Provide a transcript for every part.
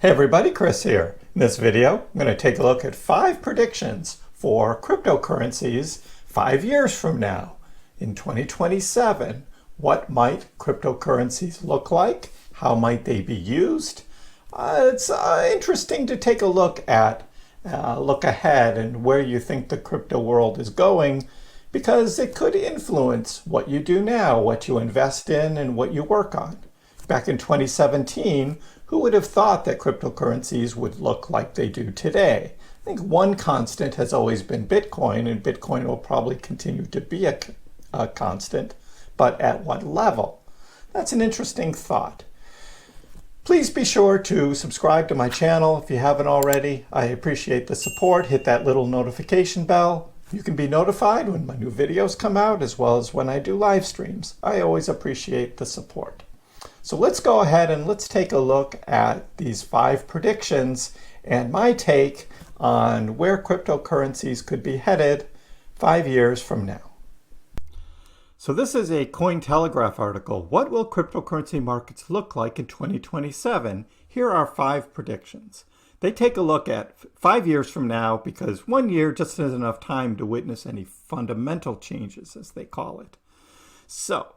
Hey everybody, Chris here. In this video, I'm going to take a look at 5 predictions for cryptocurrencies 5 years from now. In 2027, what might cryptocurrencies look like? How might they be used? It's interesting to take a look at, look ahead and where you think the crypto world is going, because it could influence what you do now, what you invest in, and what you work on. Back in 2017, who would have thought that cryptocurrencies would look like they do today? I think one constant has always been Bitcoin, and Bitcoin will probably continue to be a constant, but at what level? That's an interesting thought. Please be sure to subscribe to my channel if you haven't already. I appreciate the support. Hit that little notification bell. You can be notified when my new videos come out, as well as when I do live streams. I always appreciate the support. So let's go ahead and let's take a look at these 5 predictions and my take on where cryptocurrencies could be headed 5 years from now. So this is a Cointelegraph article. What will cryptocurrency markets look like in 2027? Here are 5 predictions. They take a look at 5 years from now because 1 year just isn't enough time to witness any fundamental changes, as they call it. So,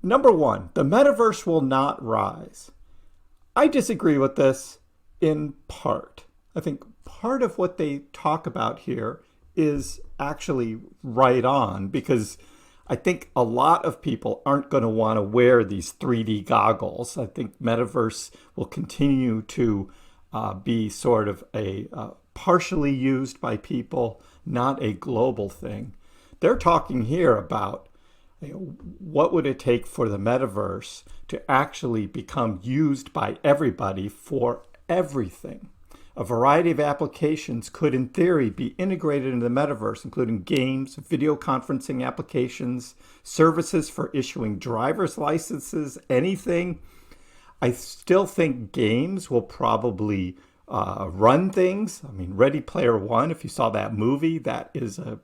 Number 1, the metaverse will not rise. I disagree with this in part. I think part of what they talk about here is actually right on, because I think a lot of people aren't going to want to wear these 3D goggles. I think metaverse will continue to be sort of a partially used by people, not a global thing. They're talking here about what would it take for the metaverse to actually become used by everybody for everything? A variety of applications could, in theory, be integrated into the metaverse, including games, video conferencing applications, services for issuing driver's licenses, anything. I still think games will probably run things. I mean, Ready Player One, if you saw that movie, that is a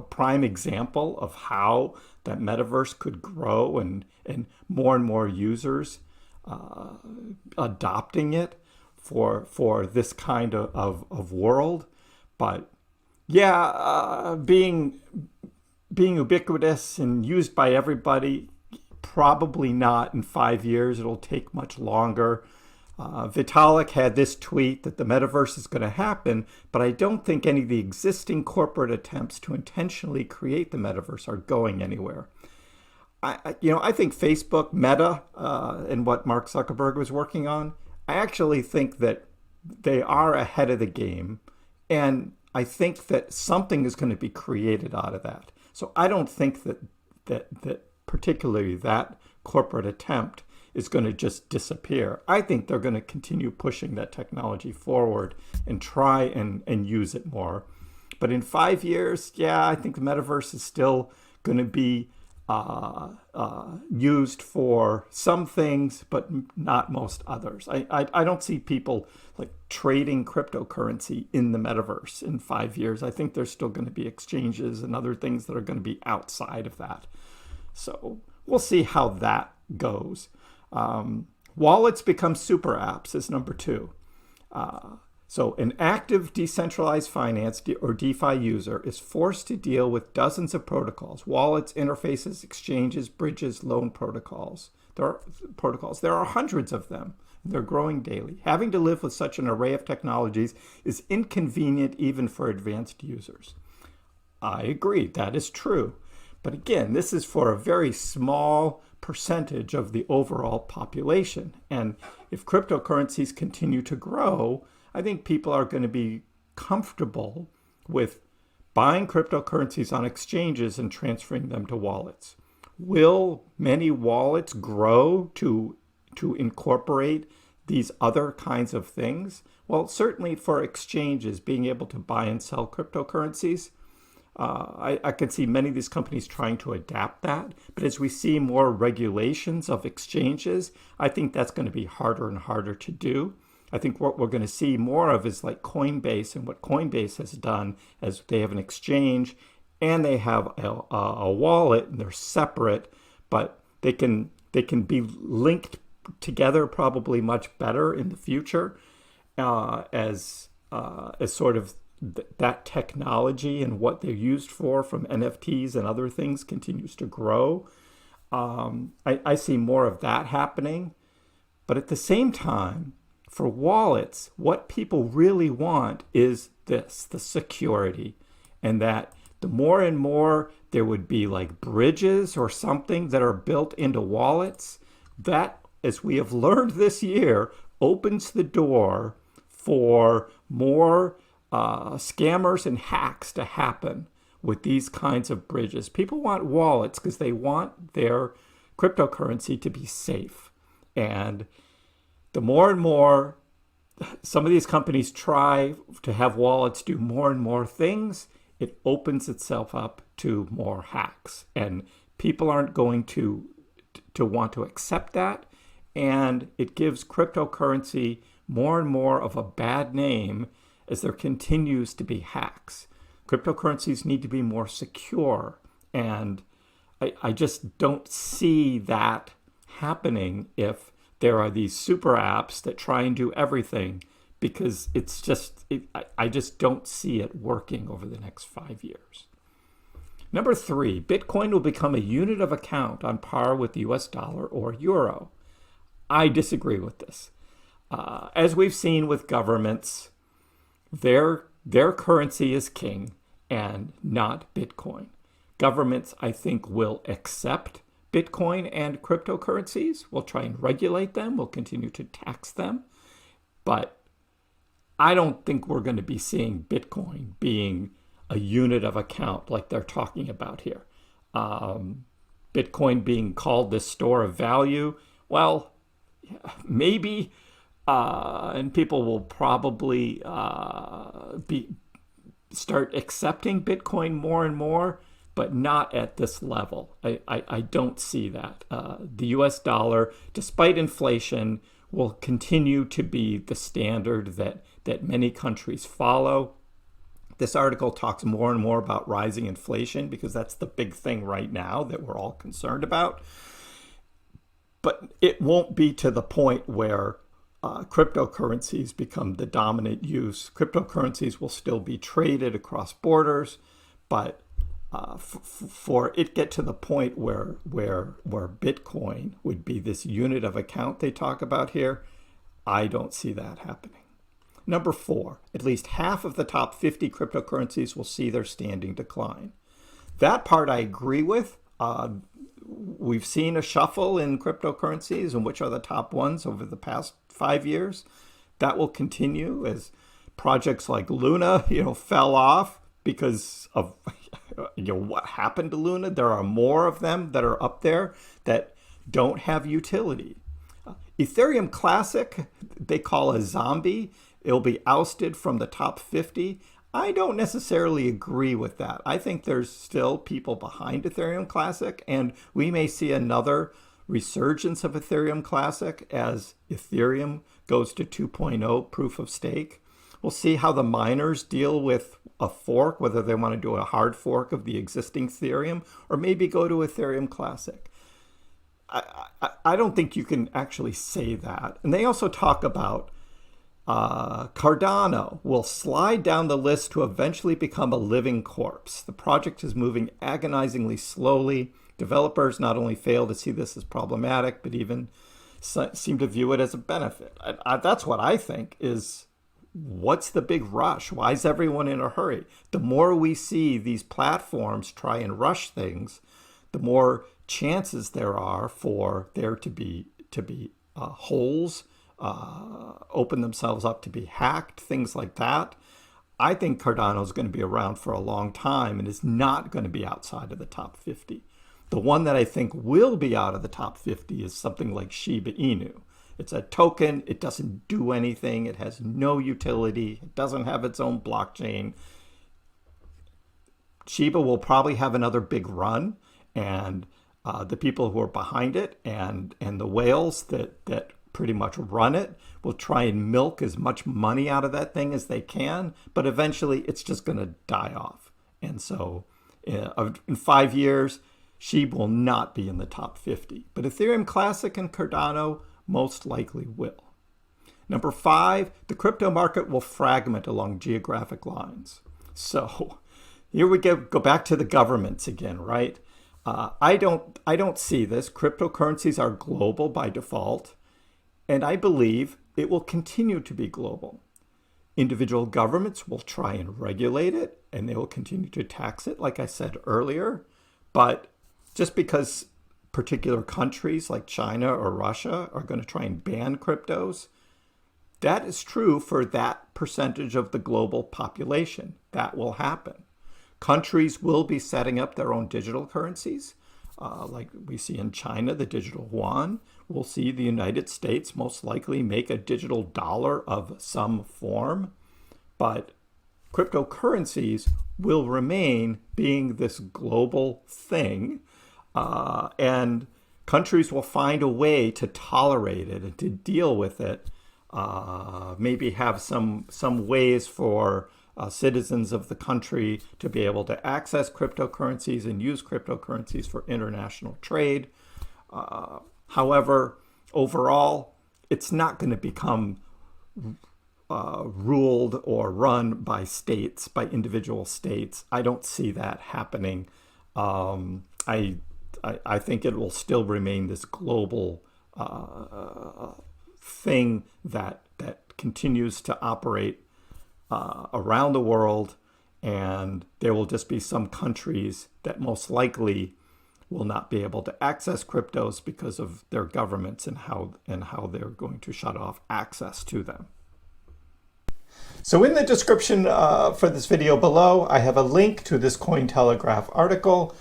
prime example of how that metaverse could grow and more users adopting it for this kind of world. But yeah, being ubiquitous and used by everybody, probably not in 5 years. It'll take much longer. Vitalik had this tweet that the metaverse is going to happen, but I don't think any of the existing corporate attempts to intentionally create the metaverse are going anywhere. I think Facebook, Meta, and what Mark Zuckerberg was working on, I actually think that they are ahead of the game, and I think that something is going to be created out of that. So I don't think that particularly that corporate attempt is going to just disappear. I think they're going to continue pushing that technology forward and try and use it more. But in 5 years, yeah, I think the metaverse is still going to be used for some things, but not most others. I don't see people like trading cryptocurrency in the metaverse in 5 years. I think there's still going to be exchanges and other things that are going to be outside of that. So we'll see how that goes. Wallets become super apps is number 2. So an active decentralized finance or DeFi user is forced to deal with dozens of protocols: wallets, interfaces, exchanges, bridges, loan protocols. There are hundreds of them. They're growing daily. Having to live with such an array of technologies is inconvenient even for advanced users. I agree, that is true. But again, this is for a very small percentage of the overall population. And if cryptocurrencies continue to grow, I think people are going to be comfortable with buying cryptocurrencies on exchanges and transferring them to wallets. Will many wallets grow to incorporate these other kinds of things? Well, certainly for exchanges, being able to buy and sell cryptocurrencies, I could see many of these companies trying to adapt that. But as we see more regulations of exchanges, I think that's going to be harder and harder to do. I think what we're going to see more of is like Coinbase, and what Coinbase has done is they have an exchange and they have a wallet, and they're separate, but they can be linked together probably much better in the future as sort of that technology and what they're used for from NFTs and other things continues to grow. I see more of that happening. But at the same time, for wallets, what people really want is this, the security. And that the more and more there would be like bridges or something that are built into wallets, that, as we have learned this year, opens the door for more scammers and hacks to happen with these kinds of bridges. People want wallets because they want their cryptocurrency to be safe. And the more and more some of these companies try to have wallets do more and more things, it opens itself up to more hacks. And people aren't going to want to accept that. And it gives cryptocurrency more and more of a bad name as there continues to be hacks. Cryptocurrencies need to be more secure. And I just don't see that happening if there are these super apps that try and do everything, because it's just, I just don't see it working over the next 5 years. Number 3, Bitcoin will become a unit of account on par with the US dollar or euro. I disagree with this. As we've seen with governments, their currency is king and not Bitcoin. Governments, I think, will accept Bitcoin and cryptocurrencies. We'll try and regulate them. We'll continue to tax them. But I don't think we're going to be seeing Bitcoin being a unit of account like they're talking about here. Bitcoin being called the store of value. Well, maybe, and people will probably start accepting Bitcoin more and more, but not at this level. I don't see that. The US dollar, despite inflation, will continue to be the standard that many countries follow. This article talks more and more about rising inflation because that's the big thing right now that we're all concerned about. But it won't be to the point where cryptocurrencies become the dominant use. Cryptocurrencies will still be traded across borders, but for it get to the point where Bitcoin would be this unit of account they talk about here, I don't see that happening. Number 4, at least half of the top 50 cryptocurrencies will see their standing decline. That part I agree with. We've seen a shuffle in cryptocurrencies and which are the top ones over the past 5 years. That will continue as projects like Luna, fell off because of what happened to Luna. There are more of them that are up there that don't have utility. Ethereum Classic, they call a zombie. It'll be ousted from the top 50. I don't necessarily agree with that. I think there's still people behind Ethereum Classic, and we may see another resurgence of Ethereum Classic as Ethereum goes to 2.0 proof of stake. We'll see how the miners deal with a fork, whether they want to do a hard fork of the existing Ethereum or maybe go to Ethereum Classic. I don't think you can actually say that. And they also talk about Cardano will slide down the list to eventually become a living corpse. The project is moving agonizingly slowly. Developers not only fail to see this as problematic, but even seem to view it as a benefit. That's what I think is, what's the big rush? Why is everyone in a hurry? The more we see these platforms try and rush things, the more chances there are for there to be holes, open themselves up to be hacked, things like that. I think Cardano is going to be around for a long time and is not going to be outside of the top 50. The one that I think will be out of the top 50 is something like Shiba Inu. It's a token. It doesn't do anything. It has no utility. It doesn't have its own blockchain. Shiba will probably have another big run, and the people who are behind it and the whales that pretty much run it will try and milk as much money out of that thing as they can, but eventually it's just going to die off. And so in 5 years, Shiba will not be in the top 50. But Ethereum Classic and Cardano most likely will. Number 5, the crypto market will fragment along geographic lines. So here we go back to the governments again, right? I don't see this. Cryptocurrencies are global by default, and I believe it will continue to be global. Individual governments will try and regulate it, and they will continue to tax it, like I said earlier. But just because particular countries like China or Russia are going to try and ban cryptos, that is true for that percentage of the global population. That will happen. Countries will be setting up their own digital currencies, like we see in China, the digital yuan. We'll see the United States most likely make a digital dollar of some form. But cryptocurrencies will remain being this global thing, and countries will find a way to tolerate it and to deal with it. Maybe have some ways for citizens of the country to be able to access cryptocurrencies and use cryptocurrencies for international trade. However, overall, it's not going to become ruled or run by states, by individual states. I don't see that happening. I think it will still remain this global thing that continues to operate around the world, and there will just be some countries that most likely will not be able to access cryptos because of their governments and how they're going to shut off access to them. So in the description for this video below, I have a link to this Cointelegraph article.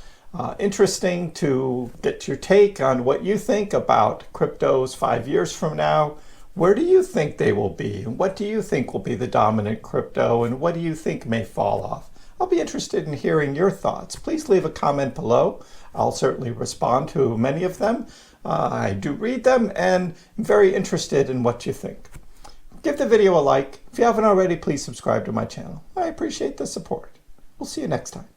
Interesting to get your take on what you think about cryptos 5 years from now. Where do you think they will be? And what do you think will be the dominant crypto? And what do you think may fall off? I'll be interested in hearing your thoughts. Please leave a comment below. I'll certainly respond to many of them. I do read them and I'm very interested in what you think. Give the video a like. If you haven't already, please subscribe to my channel. I appreciate the support. We'll see you next time.